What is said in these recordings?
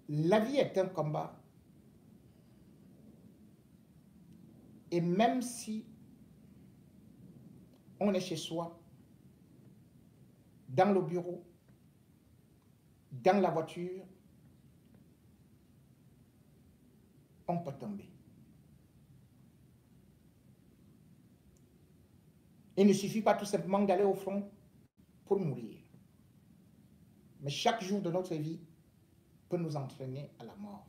La vie est un combat. Et même si on est chez soi, dans le bureau, dans la voiture, on peut tomber. Il ne suffit pas tout simplement d'aller au front pour mourir. Mais chaque jour de notre vie peut nous entraîner à la mort.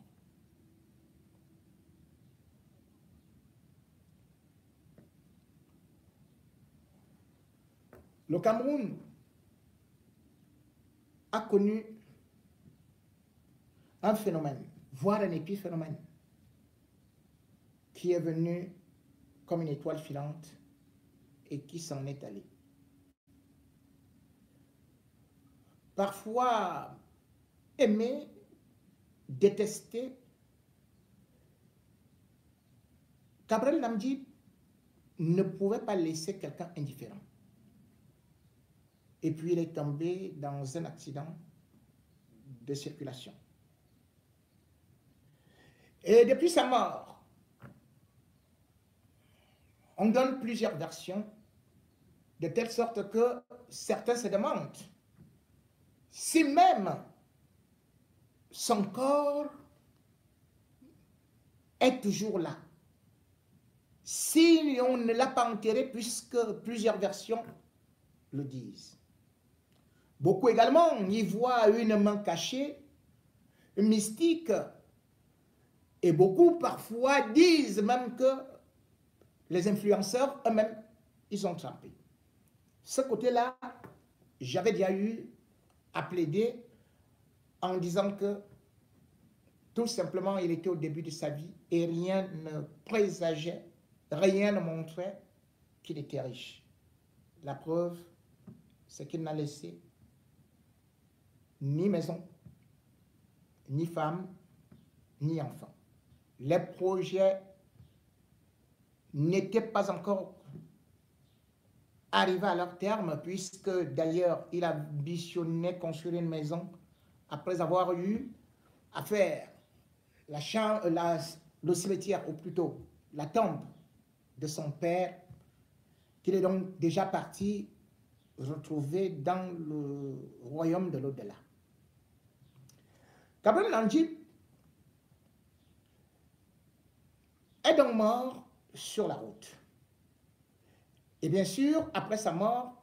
Le Cameroun a connu un phénomène, voire un épiphénomène, qui est venu comme une étoile filante et qui s'en est allé. Parfois aimé, détesté, Gabriel Namdi ne pouvait pas laisser quelqu'un indifférent. Et puis il est tombé dans un accident de circulation. Et depuis sa mort, on donne plusieurs versions, de telle sorte que certains se demandent si même son corps est toujours là, si on ne l'a pas enterré, puisque plusieurs versions le disent. Beaucoup également y voient une main cachée, mystique, et beaucoup parfois disent même que les influenceurs eux-mêmes, ils ont trempé. Ce côté-là, j'avais déjà eu à plaider en disant que tout simplement, il était au début de sa vie et rien ne présageait, rien ne montrait qu'il était riche. La preuve, c'est qu'il n'a laissé ni maison, ni femme, ni enfant. Les projets n'étaient pas encore arrivés à leur terme, puisque d'ailleurs, il ambitionnait construire une maison après avoir eu à faire le cimetière, ou plutôt la tombe de son père, qu'il est donc déjà parti retrouver dans le royaume de l'au-delà. Gabriel Namdi est donc mort sur la route. Et bien sûr, après sa mort,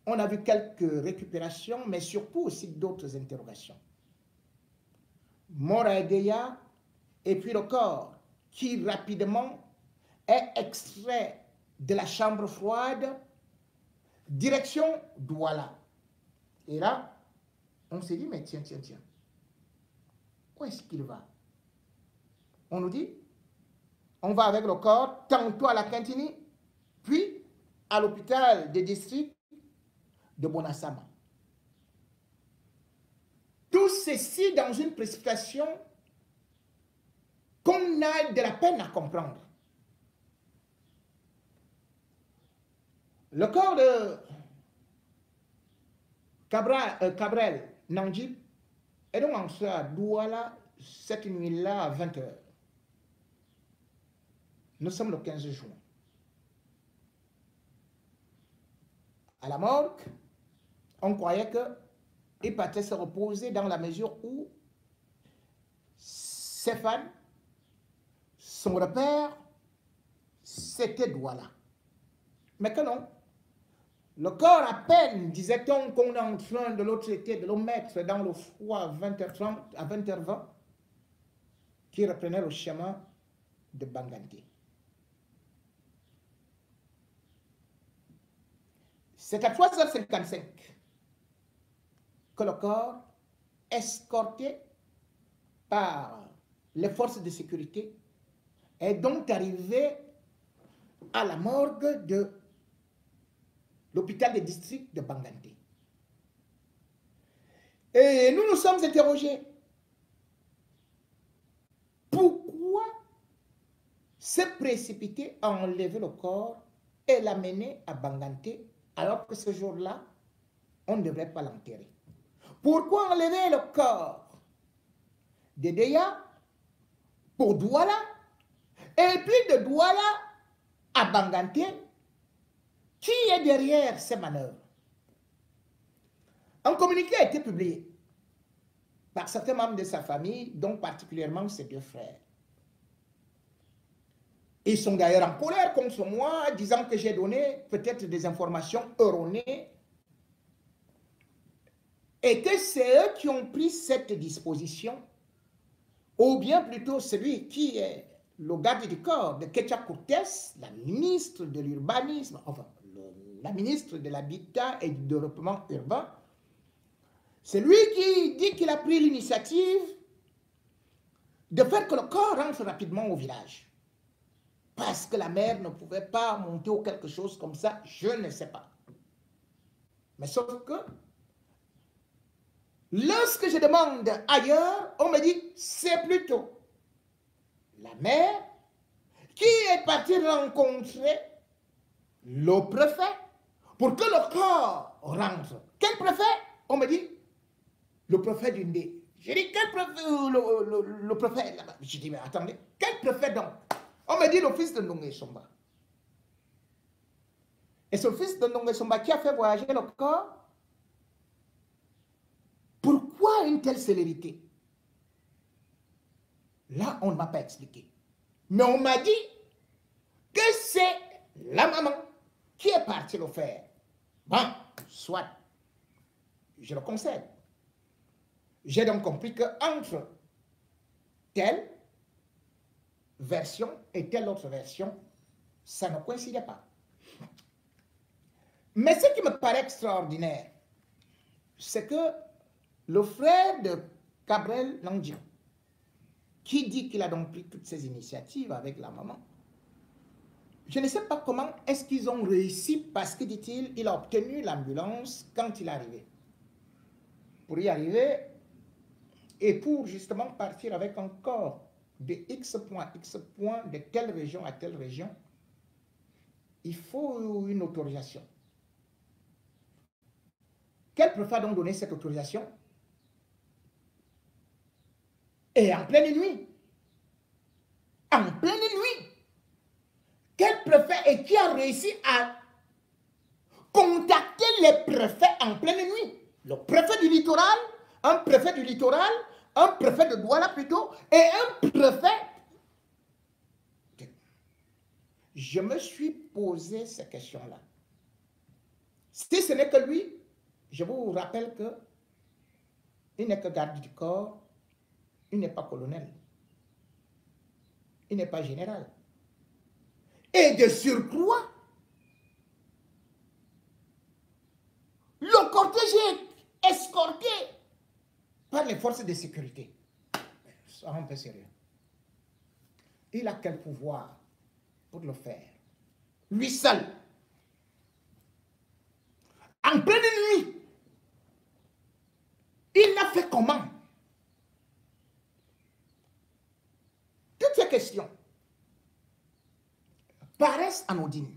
on a vu quelques récupérations, mais surtout aussi d'autres interrogations. Mort à Edea, et puis le corps qui rapidement est extrait de la chambre froide, direction Douala. Et là, on s'est dit, mais tiens, où est-ce qu'il va? On nous dit, on va avec le corps tantôt à la Kintini, puis à l'hôpital des districts de Bonassama. Tout ceci dans une précipitation qu'on a de la peine à comprendre. Le corps de Gabriel Namdi est donc entré à Douala cette nuit-là à 20 h. Nous sommes le 15 juin. À la morgue, on croyait qu'il partait se reposer dans la mesure où Stéphane, son repère, c'était Douala. Mais que non. Le corps, à peine, disait-on, qu'on est en train de le traiter, de le mettre dans le froid à 20h30, à 20h20, qui reprenait le chemin de Banganté. C'est à 3h55 que le corps, escorté par les forces de sécurité, est donc arrivé à la morgue de l'hôpital des districts de Banganté. Et nous nous sommes interrogés. Pourquoi se précipiter à enlever le corps et l'amener à Banganté alors que ce jour-là, on ne devrait pas l'enterrer? Pourquoi enlever le corps de Deya pour Douala, et puis de Douala à Banganté. Qui est derrière ces manœuvres? Un communiqué a été publié par certains membres de sa famille, dont particulièrement ses deux frères. Ils sont d'ailleurs en colère contre moi, disant que j'ai donné peut-être des informations erronées et que c'est eux qui ont pris cette disposition, ou bien plutôt celui qui est le garde du corps de Ketia Cortés, la ministre de l'urbanisme, enfin, la ministre de l'habitat et du développement urbain. C'est lui qui dit qu'il a pris l'initiative de faire que le corps rentre rapidement au village. Parce que la mère ne pouvait pas monter ou quelque chose comme ça, je ne sais pas. Mais sauf que, lorsque je demande ailleurs, on me dit, c'est plutôt la mère qui est partie rencontrer le préfet pour que le corps rentre. Quel préfet? On me dit, le préfet du Ndé. J'ai dit, quel préfet? Le préfet là-bas. J'ai dit, mais attendez, quel préfet donc? On me dit le fils de Ndongue Somba. Et ce fils de Ndongue Somba qui a fait voyager le corps, pourquoi une telle célérité? Là, on ne m'a pas expliqué. Mais on m'a dit que c'est la maman qui est partie le faire. Bon, soit, je le concède. J'ai donc compris qu'entre telle version et telle autre version, ça ne coïncidait pas. Mais ce qui me paraît extraordinaire, c'est que le frère de Cabrel Landio, qui dit qu'il a donc pris toutes ces initiatives avec la maman, je ne sais pas comment est-ce qu'ils ont réussi, parce que, dit-il, il a obtenu l'ambulance quand il est arrivé. Pour y arriver, et pour justement partir avec un corps de X point, de telle région à telle région, il faut une autorisation. Quel préfet a donc donné cette autorisation? Et en pleine nuit. En pleine nuit. Quel préfet et qui a réussi à contacter les préfets en pleine nuit? Le préfet du littoral, un préfet du littoral, un préfet de Douala plutôt, et un préfet. Je me suis posé ces questions-là. Si ce n'est que lui, je vous rappelle que il n'est que garde du corps, il n'est pas colonel, il n'est pas général. Et de surcroît, le cortège est escorté par les forces de sécurité. Soyons un peu sérieux. Il a quel pouvoir pour le faire? Lui seul. En pleine nuit. Il l'a fait comment? Toutes ces questions paraissent anodines.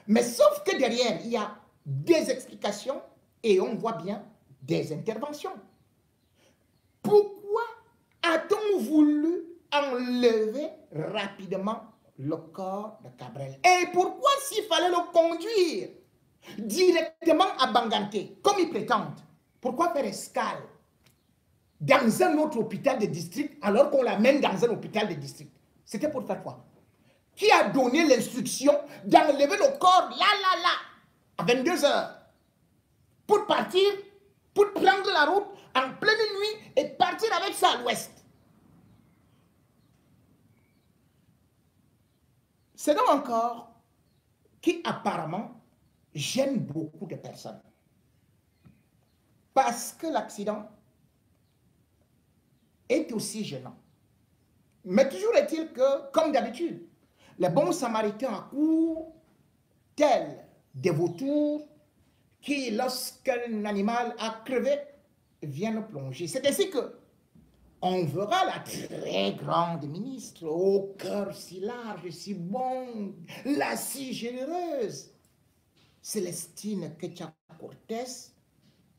Mais sauf que derrière, il y a des explications et on voit bien des interventions. Pourquoi a-t-on voulu enlever rapidement le corps de Cabrel? Et pourquoi s'il fallait le conduire directement à Banganté, comme ils prétendent? Pourquoi faire escale dans un autre hôpital de district alors qu'on l'amène dans un hôpital de district? C'était pour faire quoi? Qui a donné l'instruction d'enlever le corps là, à 22 h, pour partir, pour prendre la route en pleine nuit et partir avec ça à l'ouest? C'est donc encore qui apparemment gêne beaucoup de personnes. Parce que l'accident est aussi gênant. Mais toujours est-il que, comme d'habitude, les bons samaritains accourent tels des vautours qui, lorsqu'un animal a crevé, viennent plonger. C'est ainsi que on verra la très grande ministre, au cœur si large, si bon, la si généreuse, Célestine Ketia Cortés,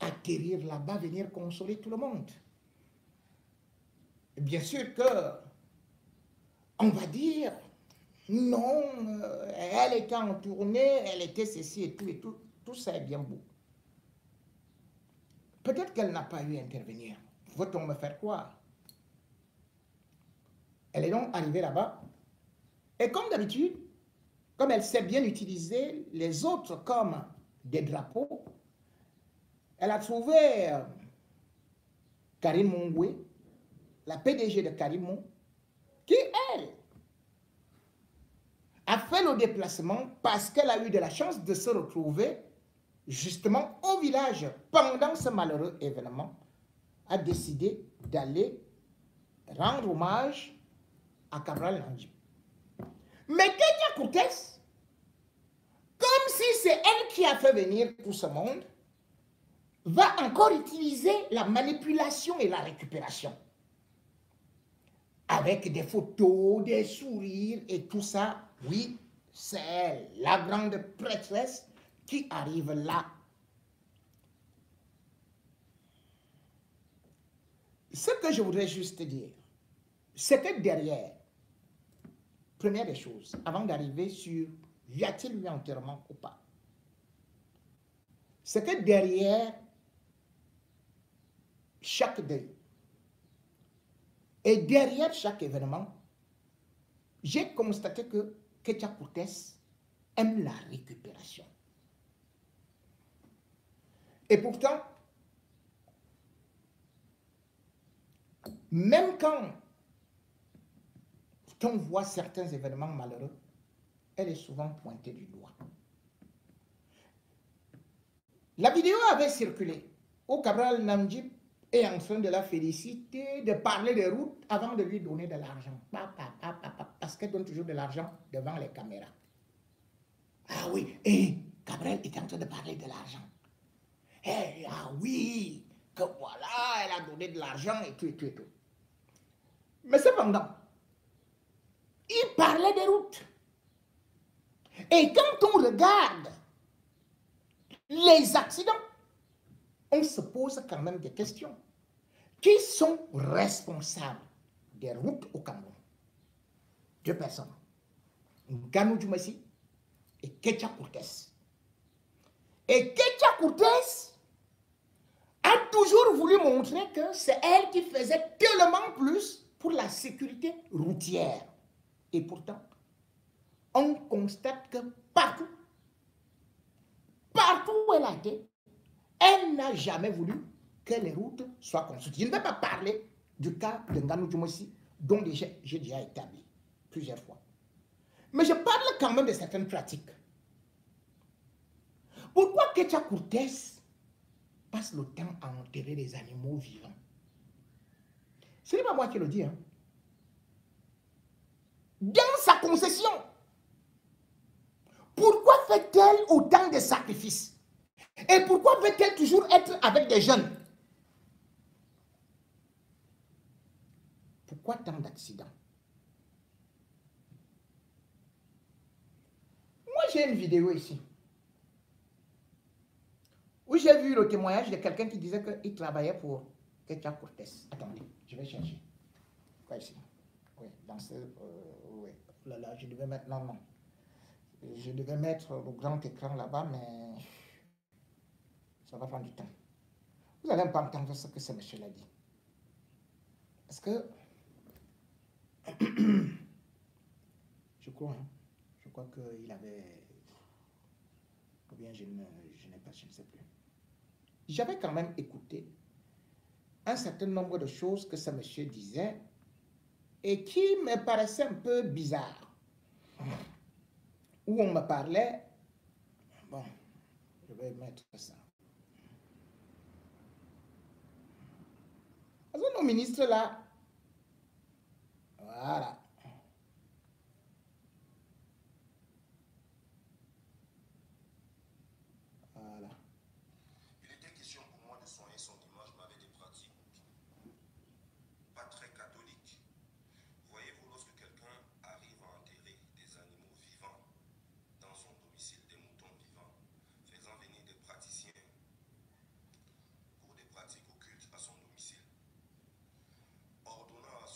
atterrir là-bas, venir consoler tout le monde. bien sûr que on va dire, non, elle était en tournée, elle était ceci et tout, tout ça est bien beau. Peut-être qu'elle n'a pas eu à intervenir. Faut-on me faire croire? Elle est donc arrivée là-bas, et comme d'habitude, comme elle sait bien utiliser les autres comme des drapeaux, elle a trouvé Karim Mongwe, la PDG de Karim, qui, elle, a fait le déplacement parce qu'elle a eu de la chance de se retrouver justement au village pendant ce malheureux événement, a décidé d'aller rendre hommage à Cabral Nandji. Mais Kenya Koutes, comme si c'est elle qui a fait venir tout ce monde, va encore utiliser la manipulation et la récupération. Avec des photos, des sourires et tout ça. Oui, c'est elle, la grande prêtresse qui arrive là. Ce que je voudrais juste dire, c'est que derrière, première des choses, avant d'arriver sur y a-t-il eu enterrement ou pas, c'est que derrière chaque deuil et derrière chaque événement, j'ai constaté que Ketia Koutes aime la récupération. Et pourtant, même quand on voit certains événements malheureux, elle est souvent pointée du doigt. La vidéo avait circulé où Cabral Nandji est en train de la féliciter, de parler des routes avant de lui donner de l'argent. Parce qu'elle donne toujours de l'argent devant les caméras. Ah oui, et Cabral est en train de parler de l'argent. Ah oui, que voilà, elle a donné de l'argent et tout, et tout, et tout. Mais cependant, il parlait des routes. Et quand on regarde les accidents, on se pose quand même des questions. Qui sont responsables des routes au Cameroun? Deux personnes. Nganou Djoumassi et Ketia Koutes. Et Ketia Koutes a toujours voulu montrer que c'est elle qui faisait tellement plus pour la sécurité routière. Et pourtant, on constate que partout où elle a été, elle n'a jamais voulu que les routes soient construites. Je ne vais pas parler du cas de Nganou Djoumassi, dont j'ai déjà établi plusieurs fois. Mais je parle quand même de certaines pratiques. Pourquoi Ketia Koutes passe le temps à enterrer les animaux vivants? Ce n'est pas moi qui le dis. Hein. Dans sa concession, pourquoi fait-elle autant de sacrifices? Et pourquoi veut-elle toujours être avec des jeunes? Pourquoi tant d'accidents? Moi, j'ai une vidéo ici où j'ai vu le témoignage de quelqu'un qui disait qu'il travaillait pour Ketia Koutes. Attendez, je vais chercher. Quoi ici? Oui, dans ce... oui. Là, là, je devais mettre... Non, non. Je devais mettre le grand écran là-bas, mais ça va prendre du temps. Vous n'allez pas entendre ce que ce monsieur a dit. Parce que... je crois qu'il avait... Ou bien je n'ai pas, je ne sais plus. J'avais quand même écouté un certain nombre de choses que ce monsieur disait et qui me paraissaient un peu bizarres. Où on me parlait... Bon, je vais mettre ça. Parce que nos ministres là... Voilà. Voilà. Il était question pour moi de soigner son image, mais avec des pratiques pas très catholiques. Voyez-vous, lorsque quelqu'un arrive à enterrer des animaux vivants dans son domicile, des moutons vivants, faisant venir des praticiens pour des pratiques occultes à son domicile, ordonnant à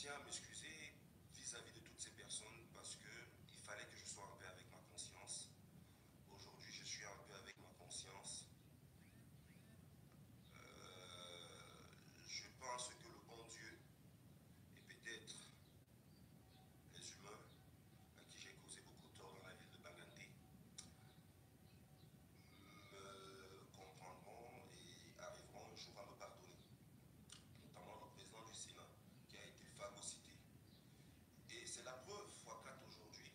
tiens à m'excuser vis-à-vis de toutes ces personnes parce qu'il fallait que je sois en paix avec ma conscience. Aujourd'hui, je suis en paix avec ma conscience. Je pense que le bon Dieu et peut-être les humains à qui j'ai causé beaucoup de tort dans la ville de Bangandé me comprendront et arriveront un jour à me pardonner. Notamment le président du Sénat qui a été phagocyté. Et c'est la preuve x4 aujourd'hui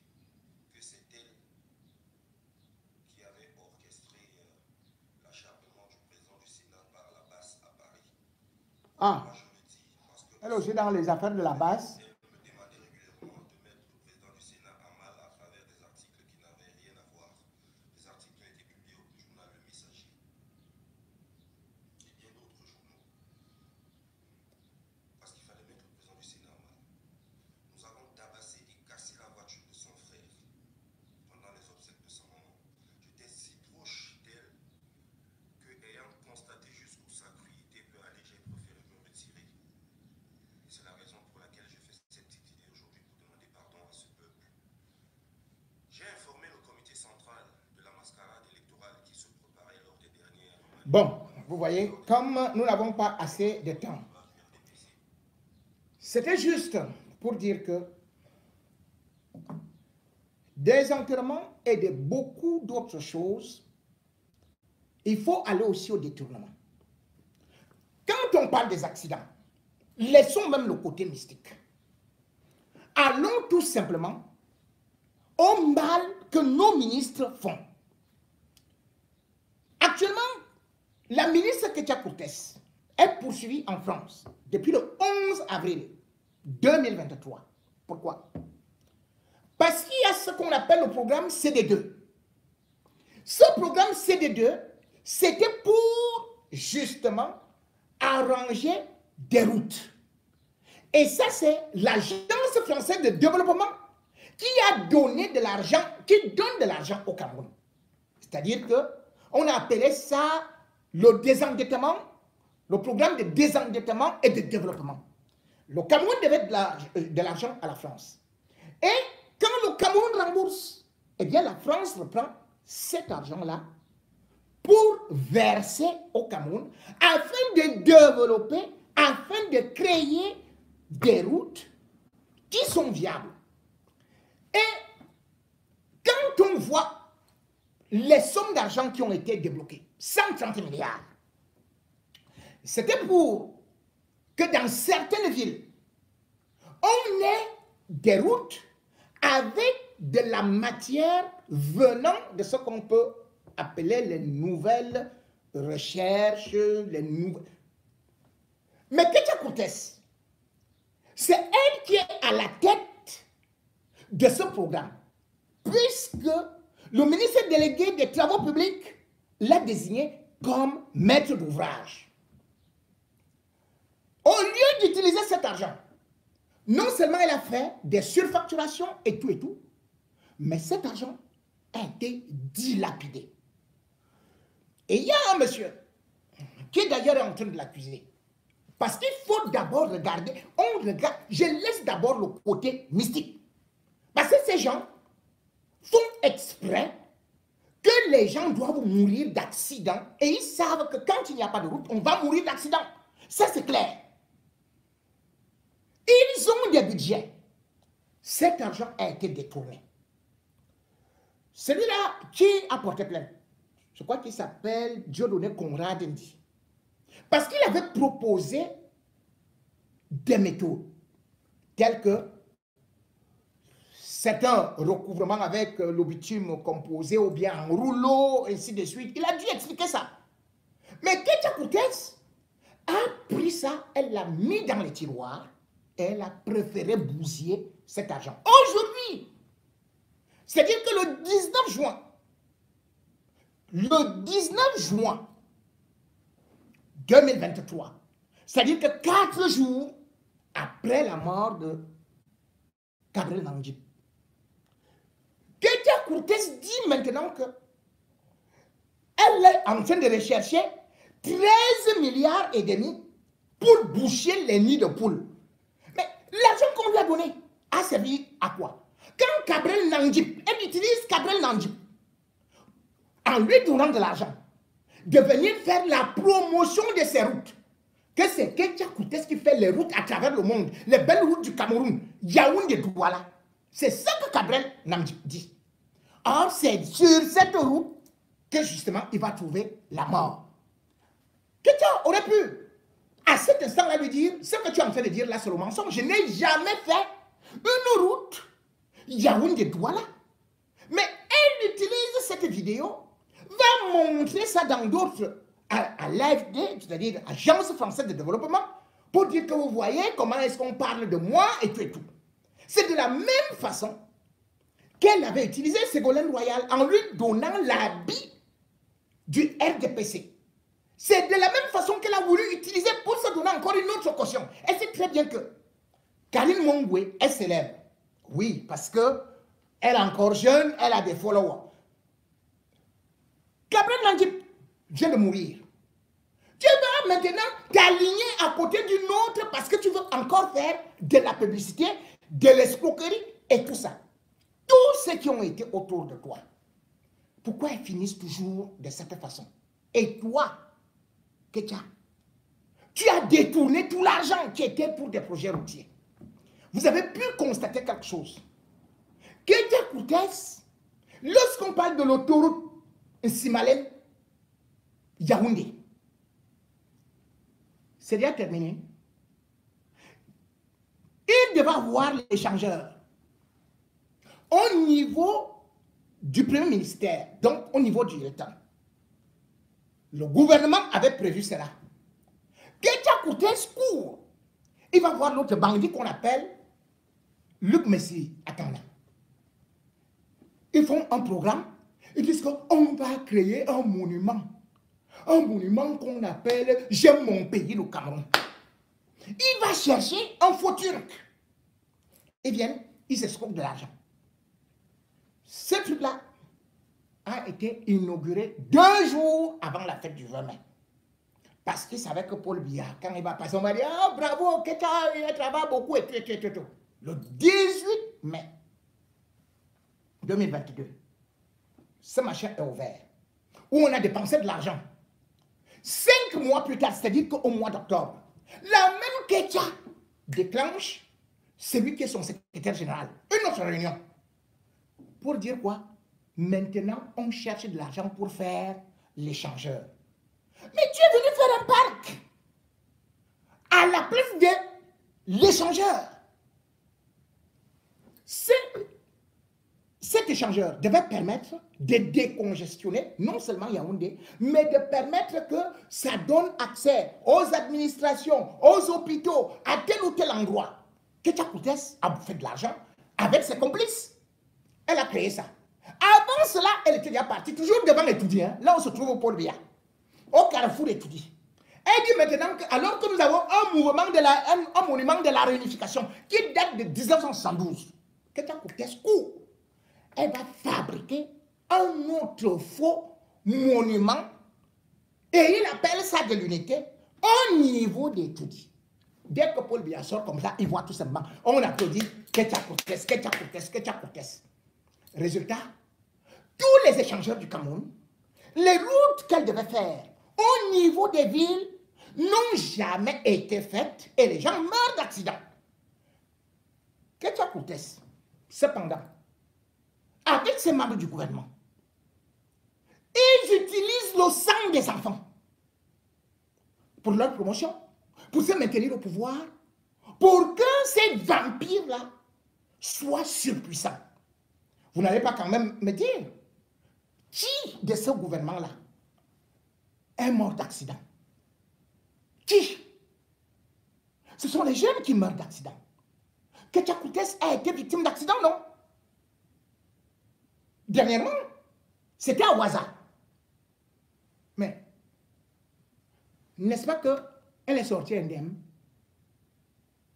que c'est elle qui avait orchestré l'acharnement du président du Sénat par la basse à Paris. Ah, Moi, je le dis parce que elle aussi dans les affaires de la base. elle me demandait régulièrement de mettre le président du Sénat à mal à travers des articles qui n'avaient rien à voir. Des articles qui ont été publiés au journal Le Messager et bien d'autres journaux. Parce qu'il fallait mettre le président du Sénat à mal. Nous avons tabassé et cassé la voiture de son frère pendant les obsèques de sa maman. J'étais si proche d'elle que, ayant constaté jusqu'où sa cruauté peut aller, j'ai préféré me retirer. Et c'est la raison pour laquelle j'ai fait cette petite vidéo aujourd'hui pour demander pardon à ce peuple. J'ai informé le comité central de la mascarade électorale qui se préparait lors des dernières Bon, vous voyez, comme nous n'avons pas assez de temps, c'était juste pour dire que des enterrements et de beaucoup d'autres choses, il faut aller aussi au détournement. Quand on parle des accidents, laissons même le côté mystique. Allons tout simplement au mal que nos ministres font. Actuellement, la ministre Ketia Cortés est poursuivie en France depuis le 11 avril 2023. Pourquoi? Parce qu'il y a ce qu'on appelle le programme CD2. Ce programme CD2, c'était pour justement arranger des routes. Et ça, c'est l'Agence française de développement qui a donné de l'argent, qui donne de l'argent au Cameroun. C'est-à-dire qu'on a appelé ça le désendettement, le programme de désendettement et de développement. Le Cameroun devait de l'argent à la France. Et quand le Cameroun rembourse, eh bien la France reprend cet argent-là pour verser au Cameroun afin de développer, afin de créer des routes qui sont viables. Et quand on voit les sommes d'argent qui ont été débloquées, 130 milliards, c'était pour que dans certaines villes, on ait des routes avec de la matière venant de ce qu'on peut appeler les nouvelles recherches, les nouvelles... Mais Ketia Cortés, c'est elle qui est à la tête de ce programme, puisque le ministre délégué des Travaux publics l'a désigné comme maître d'ouvrage. Au lieu d'utiliser cet argent, non seulement elle a fait des surfacturations et tout, mais cet argent a été dilapidé. Et il y a un monsieur qui est d'ailleurs en train de l'accuser. Parce qu'il faut d'abord regarder, je laisse d'abord le côté mystique. Parce que ces gens font exprès que les gens doivent mourir d'accident et ils savent que quand il n'y a pas de route, on va mourir d'accident. Ça, c'est clair. Ils ont des budgets. Cet argent a été détourné. Celui-là qui a porté plainte, je crois qu'il s'appelle Dieudonné Conrad Ndi. Parce qu'il avait proposé des méthodes telles que c'est un recouvrement avec le bitume composé ou bien en rouleau, ainsi de suite. Il a dû expliquer ça. Mais Ketia Cortés a pris ça, elle l'a mis dans les tiroirs et elle a préféré bousiller cet argent. Aujourd'hui, c'est-à-dire que le 19 juin 2023, c'est-à-dire que 4 jours après la mort de Gabriel Nangib, Ketia Cortés dit maintenant que elle est en train de rechercher 13 milliards et demi pour boucher les nids de poules. Mais L'argent qu'on lui a donné a servi à quoi? Quand Cabrel Nandjip, elle utilise Cabrel Nandjip, en lui donnant de l'argent, de venir faire la promotion de ses routes. Que c'est Ketia Koutes qui fait les routes à travers le monde, les belles routes du Cameroun, Yaoundé, Douala. C'est ça que Cabrel Nandjip dit. Or, c'est sur cette route que justement il va trouver la mort. Ketia aurait pu, à cet instant-là, lui dire, ce que tu es en train de dire là, c'est le mensonge. Je n'ai jamais fait une route Yaoundé-Douala. Mais elle utilise cette vidéo, va montrer ça dans d'autres, à l'AFD, c'est-à-dire Agence française de développement, pour dire que vous voyez comment est-ce qu'on parle de moi et tout et tout. C'est de la même façon qu'elle avait utilisé Ségolène Royal en lui donnant l'habit du RDPC. C'est de la même façon qu'elle a voulu utiliser pour se donner encore une autre caution. Elle sait très bien que Karine Mongwe est célèbre. Oui, parce que elle est encore jeune, elle a des followers. Gabriel Nandjip vient de mourir. Tu vas maintenant t'aligner à côté d'une autre parce que tu veux encore faire de la publicité, de l'escroquerie et tout ça. Tous ceux qui ont été autour de toi, pourquoi ils finissent toujours de cette façon? Et toi, Ketia, tu as détourné tout l'argent qui était pour des projets routiers. Vous avez pu constater quelque chose. Ketia Koutes, lorsqu'on parle de l'autoroute Simalem, Yaoundé, c'est déjà terminé. Il devait avoir l'échangeur au niveau du Premier ministère, donc au niveau du État. Le gouvernement avait prévu cela. Ketia Koutes court. Il va voir l'autre bandit qu'on appelle Luc Messi. Attends là. Ils font un programme. Ils disent qu'on va créer un monument. Un monument qu'on appelle « J'aime mon pays, le Cameroun ». Il va chercher un faux turc. Ils viennent, ils s'escroquent de l'argent. Ce truc-là a été inauguré 2 jours avant la fête du 20 mai. Parce qu'ils savaient que Paul Biya, quand il va passer, on va dire « Oh, bravo, Ketia, il travaille beaucoup et tout. » Le 18 mai 2022, ce machin est ouvert, où on a dépensé de l'argent. 5 mois plus tard, c'est-à-dire qu'au mois d'octobre, la même Ketia déclenche celui qui est son secrétaire général, une autre réunion. Pour dire quoi? Maintenant, on cherche de l'argent pour faire l'échangeur. Mais tu es venu faire un parc à la place de l'échangeur. Cet échangeur devait permettre de décongestionner non seulement Yaoundé, mais de permettre que ça donne accès aux administrations, aux hôpitaux, à tel ou tel endroit. Ketia Koutes a bouffé de l'argent avec ses complices. Elle a créé ça. Avant cela, elle était déjà partie, toujours devant l'étudiant, hein, là où se trouve au Pôle Biya, au carrefour d'étudier. Elle dit maintenant que, alors que nous avons un monument de la réunification qui date de 1972, Ketia Koutes court. Elle va fabriquer un autre faux monument et il appelle ça de l'unité au niveau d'études. Dès que Paul Biya sort comme ça, il voit tout simplement, on applaudit Ketia Koutes, Ketia Koutes, Ketia Koutes. Résultat, tous les échangeurs du Cameroun, les routes qu'elle devait faire au niveau des villes n'ont jamais été faites et les gens meurent d'accidents. Ketia Koutes, cependant, avec ces membres du gouvernement, ils utilisent le sang des enfants pour leur promotion, pour se maintenir au pouvoir, pour que ces vampires-là soient surpuissants. Vous n'allez pas quand même me dire qui de ce gouvernement-là est mort d'accident? Qui? Ce sont les jeunes qui meurent d'accident. Ketia Koutes a été victime d'accident, non? Dernièrement, c'était à Ouaza. Mais, n'est-ce pas qu'elle est sortie indemne?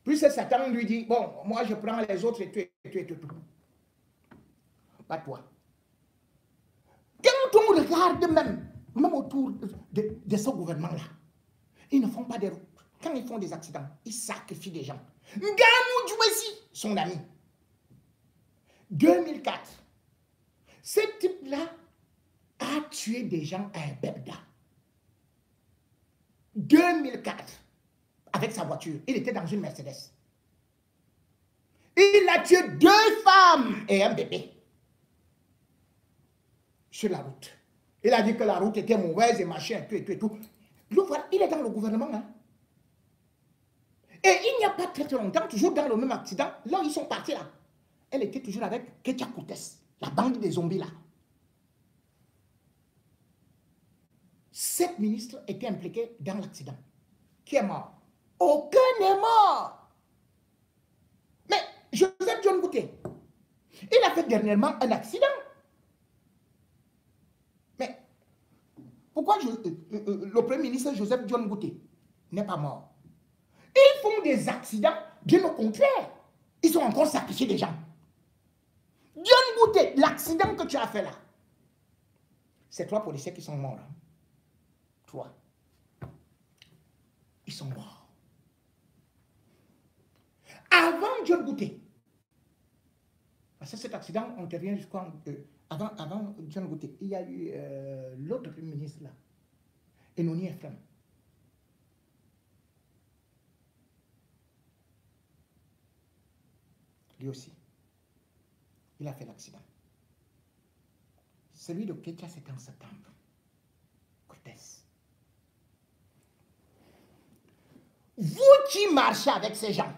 Puis Satan lui dit, bon, moi je prends les autres et tout. Pas toi. Quand on regarde même autour de ce gouvernement-là, ils ne font pas des routes. Quand ils font des accidents, ils sacrifient des gens. Nganou Djouessi, son ami. 2004. Ce type-là a tué des gens à Bebda. 2004. Avec sa voiture. Il était dans une Mercedes. Il a tué 2 femmes et un bébé. Sur la route. Il a dit que la route était mauvaise et machin, tout et tout et tout. Il est dans le gouvernement. Hein? Et il n'y a pas très longtemps, toujours dans le même accident, là ils sont partis là. Elle était toujours avec Ketia Koutes, la bande des zombies là. 7 ministres étaient impliqués dans l'accident. Qui est mort? Aucun n'est mort. Mais Joseph John Gouté, il a fait dernièrement un accident. Mais pourquoi le Premier ministre Joseph John Gouté n'est pas mort? Ils font des accidents, bien au contraire. Ils ont encore sacrifié des gens. John Gouté, l'accident que tu as fait là, c'est 3 policiers qui sont morts. Hein? 3. Ils sont morts. Avant John Gouté, parce que cet accident, on intervient jusqu'en... avant John Gouté, il y a eu l'autre Premier ministre là, Enoni Ephraim. Lui aussi, il a fait l'accident. Celui de Ketia, c'était en septembre. Cortès. Vous qui marchez avec ces gens,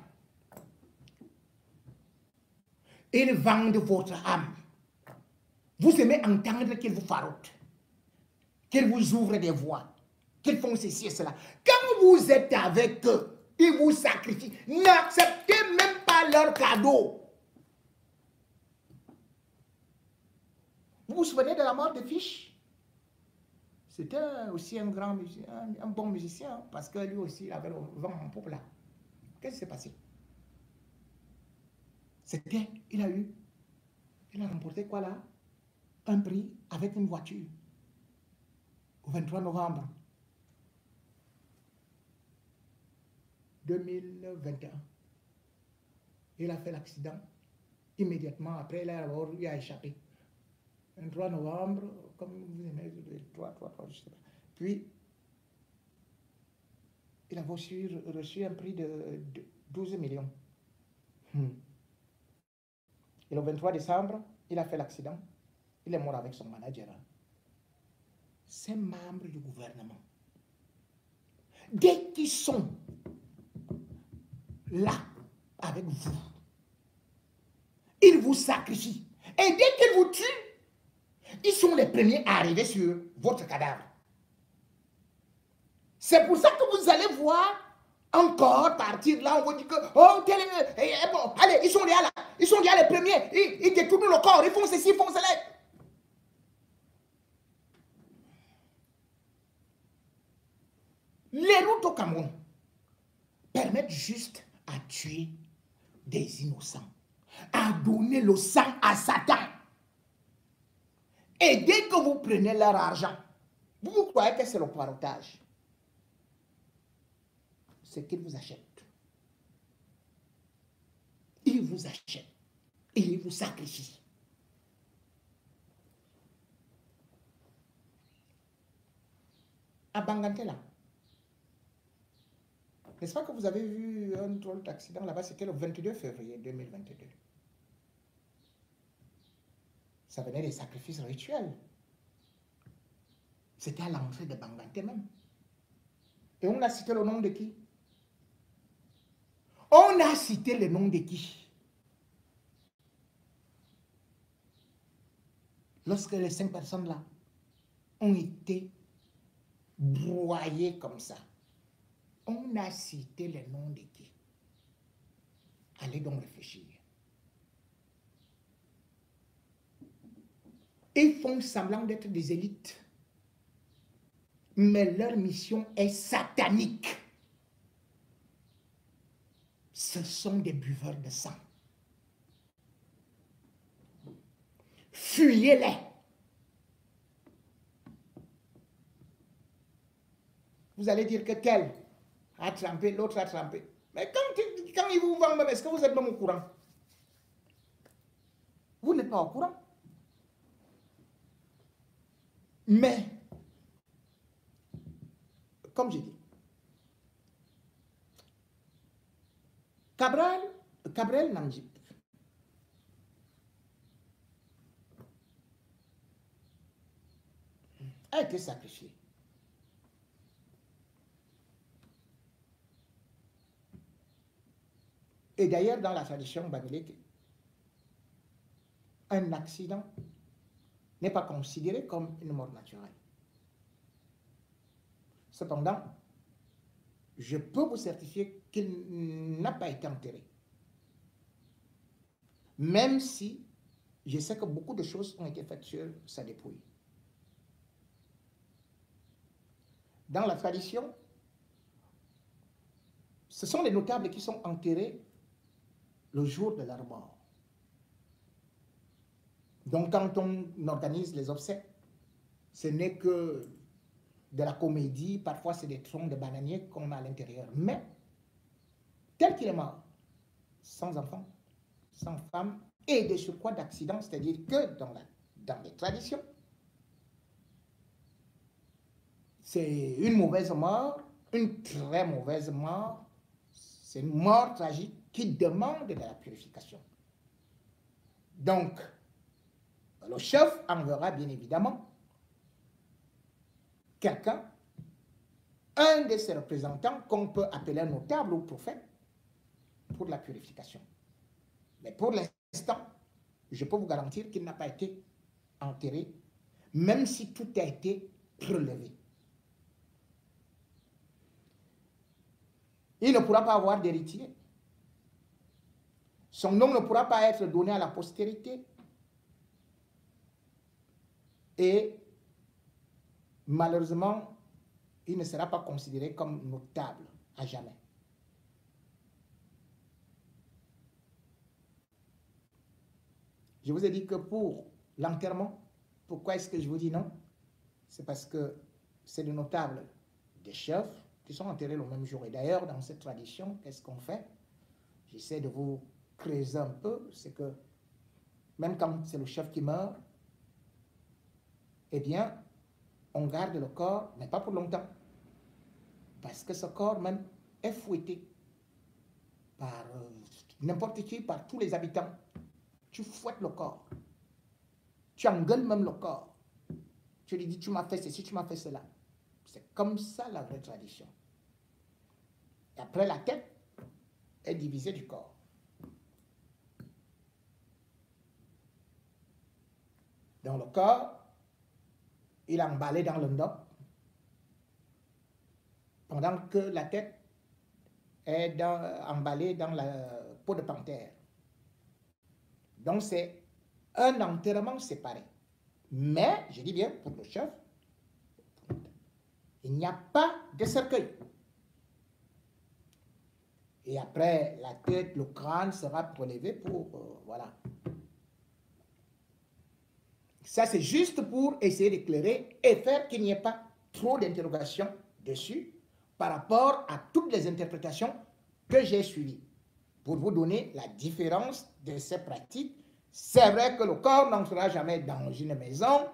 ils vendent votre âme. Vous aimez entendre qu'ils vous faroutent, qu'ils vous ouvrent des voies, qu'ils font ceci et cela. Quand vous êtes avec eux, ils vous sacrifient. N'acceptez même pas leur cadeau. Vous vous souvenez de la mort de Fish? C'était aussi un grand musicien, un bon musicien, parce que lui aussi, il avait le vent en poupe là. Qu'est-ce qui s'est passé? C'était, il a remporté quoi là? Un prix avec une voiture. Au 23 novembre 2021. Il a fait l'accident. Immédiatement après, il a échappé. 23 novembre, comme vous aimez, 3, je sais pas. Puis, il a reçu un prix de 12 millions. Et le 23 décembre, il a fait l'accident. Il est mort avec son manager. C'est membre du gouvernement. Dès qu'ils sont là avec vous, ils vous sacrifient. Et dès qu'ils vous tuent, ils sont les premiers à arriver sur votre cadavre. C'est pour ça que vous allez voir encore partir là, on vous dit que, oh, bon, allez, ils sont là, ils sont là les premiers, ils détournent le corps, ils font ceci, ils font cela. Les routes au Cameroun permettent juste à tuer des innocents, à donner le sang à Satan. Et dès que vous prenez leur argent, vous croyez que c'est le poireautage. C'est qu'ils vous achètent. Ils vous achètent et ils vous sacrifient. À Bangantela, n'est-ce pas que vous avez vu un drôle d'accident là-bas? C'était le 22 février 2022. Ça venait des sacrifices rituels. C'était à l'entrée de Banganté même. Et on a cité le nom de qui? On a cité le nom de qui? Lorsque les 5 personnes là ont été broyées comme ça, on a cité le nom de qui? Allez donc réfléchir. Ils font semblant d'être des élites. Mais leur mission est satanique. Ce sont des buveurs de sang. Fuyez-les. Vous allez dire que tel a trempé, l'autre a trempé. Mais quand quand ils vous vendent, est-ce que vous êtes même au courant? Vous n'êtes pas au courant. Mais, comme j'ai dit, Cabrel Namjip a été sacrifié. Et d'ailleurs, dans la tradition babylonique, un accident n'est pas considéré comme une mort naturelle. Cependant, je peux vous certifier qu'il n'a pas été enterré. Même si je sais que beaucoup de choses ont été faites sur sa dépouille. Dans la tradition, ce sont les notables qui sont enterrés le jour de leur mort. Donc, quand on organise les obsèques, ce n'est que de la comédie, parfois c'est des troncs de bananiers qu'on a à l'intérieur. Mais, tel qu'il est mort, sans enfant, sans femme, et de surcroît d'accident, c'est-à-dire que dans les traditions, c'est une mauvaise mort, une très mauvaise mort, c'est une mort tragique qui demande de la purification. Donc, le chef enverra bien évidemment quelqu'un, un de ses représentants qu'on peut appeler un notable ou prophète pour la purification. Mais pour l'instant, je peux vous garantir qu'il n'a pas été enterré, même si tout a été prélevé. Il ne pourra pas avoir d'héritier. Son nom ne pourra pas être donné à la postérité. Et malheureusement, il ne sera pas considéré comme notable à jamais. Je vous ai dit que pour l'enterrement, pourquoi est-ce que je vous dis non? C'est parce que c'est les notables des chefs qui sont enterrés le même jour. Et d'ailleurs, dans cette tradition, qu'est-ce qu'on fait? J'essaie de vous creuser un peu. C'est que même quand c'est le chef qui meurt, eh bien, on garde le corps, mais pas pour longtemps. Parce que ce corps même est fouetté par n'importe qui, par tous les habitants. Tu fouettes le corps. Tu engueules même le corps. Tu lui dis, tu m'as fait ceci, tu m'as fait cela. C'est comme ça la vraie tradition. Et après, la tête est divisée du corps. Dans le corps, il est emballé dans le ndop, pendant que la tête est emballée dans la peau de panthère. Donc c'est un enterrement séparé. Mais, je dis bien, pour le chef, il n'y a pas de cercueil. Et après, la tête, le crâne sera prélevé pour, voilà. Ça, c'est juste pour essayer d'éclairer et faire qu'il n'y ait pas trop d'interrogations dessus par rapport à toutes les interprétations que j'ai suivies. Pour vous donner la différence de ces pratiques, c'est vrai que le corps n'entrera jamais dans une maison,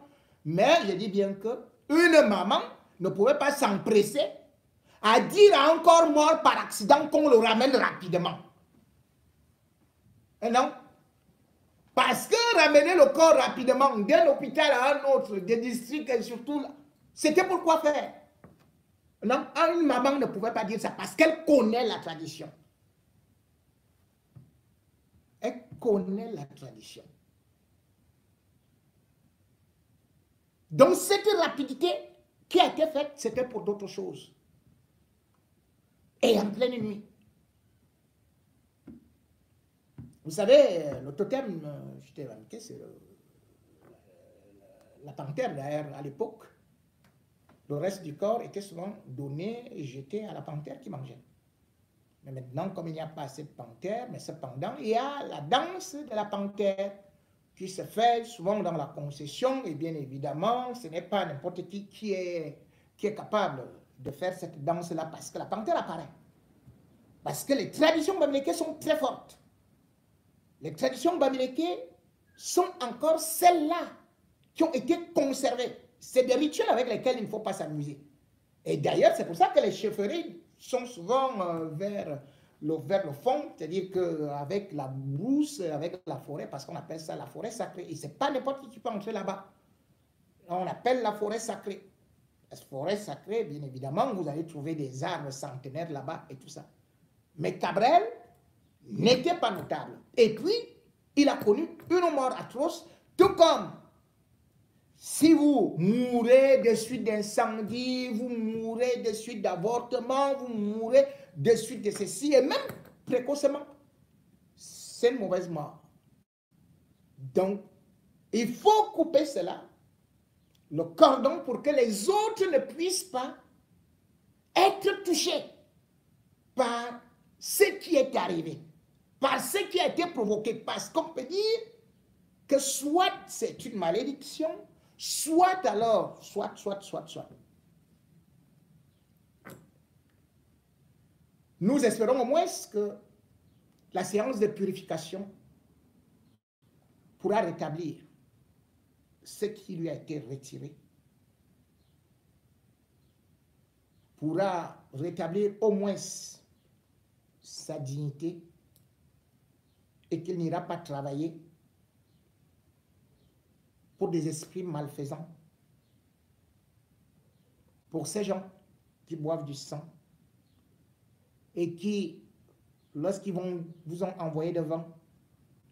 mais je dis bien qu'une maman ne pouvait pas s'empresser à dire à un corps mort par accident qu'on le ramène rapidement. Et non? Parce que ramener le corps rapidement d'un hôpital à un autre, des districts et surtout, c'était pour quoi faire? Non, une maman ne pouvait pas dire ça parce qu'elle connaît la tradition. Elle connaît la tradition. Donc cette rapidité qui a été faite, c'était pour d'autres choses. Et en pleine nuit. Vous savez, le totem, je t'ai remarqué, c'est la panthère d'ailleurs à l'époque. Le reste du corps était souvent donné et jeté à la panthère qui mangeait. Mais maintenant, comme il n'y a pas assez de panthère, mais cependant, il y a la danse de la panthère qui se fait souvent dans la concession. Et bien évidemment, ce n'est pas n'importe qui est capable de faire cette danse-là parce que la panthère apparaît. Parce que les traditions bamileke sont très fortes. Les traditions bamileke sont encore celles-là qui ont été conservées. C'est des rituels avec lesquels il ne faut pas s'amuser. Et d'ailleurs, c'est pour ça que les chefferies sont souvent vers le fond, c'est-à-dire qu'avec la brousse, avec la forêt, parce qu'on appelle ça la forêt sacrée. Et ce n'est pas n'importe qui peut entrer là-bas. On appelle la forêt sacrée. La forêt sacrée, bien évidemment, vous allez trouver des arbres centenaires là-bas et tout ça. Mais Cabrel n'était pas notable. Et puis, il a connu une mort atroce, tout comme si vous mourrez de suite d'incendie, vous mourrez de suite d'avortement, vous mourrez de suite de ceci, et même précocement, c'est une mauvaise mort. Donc, il faut couper cela, le cordon, pour que les autres ne puissent pas être touchés par ce qui est arrivé, par ce qui a été provoqué, parce qu'on peut dire que soit c'est une malédiction, soit alors, soit. Nous espérons au moins que la séance de purification pourra rétablir ce qui lui a été retiré, pourra rétablir au moins sa dignité et qu'il n'ira pas travailler pour des esprits malfaisants, pour ces gens qui boivent du sang et qui, lorsqu'ils vous ont envoyé devant,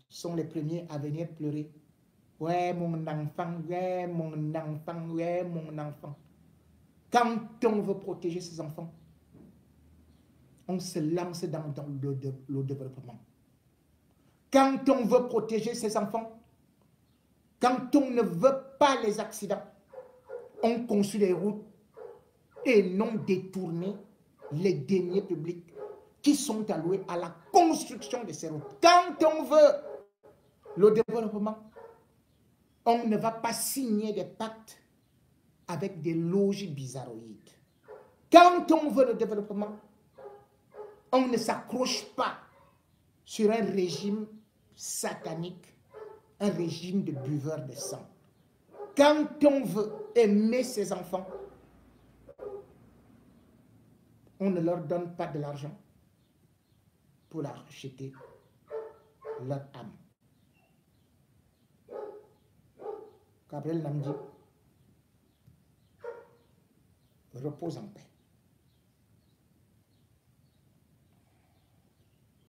sont les premiers à venir pleurer. Ouais, mon enfant, ouais, mon enfant, ouais, mon enfant. Quand on veut protéger ses enfants, on se lance dans le développement. Quand on veut protéger ses enfants, quand on ne veut pas les accidents, on construit des routes et non détourner les deniers publics qui sont alloués à la construction de ces routes. Quand on veut le développement, on ne va pas signer des pactes avec des loges bizarroïdes. Quand on veut le développement, on ne s'accroche pas sur un régime satanique, un régime de buveurs de sang. Quand on veut aimer ses enfants, on ne leur donne pas de l'argent pour leur acheter leur âme. Gabriel Namdi repose en paix.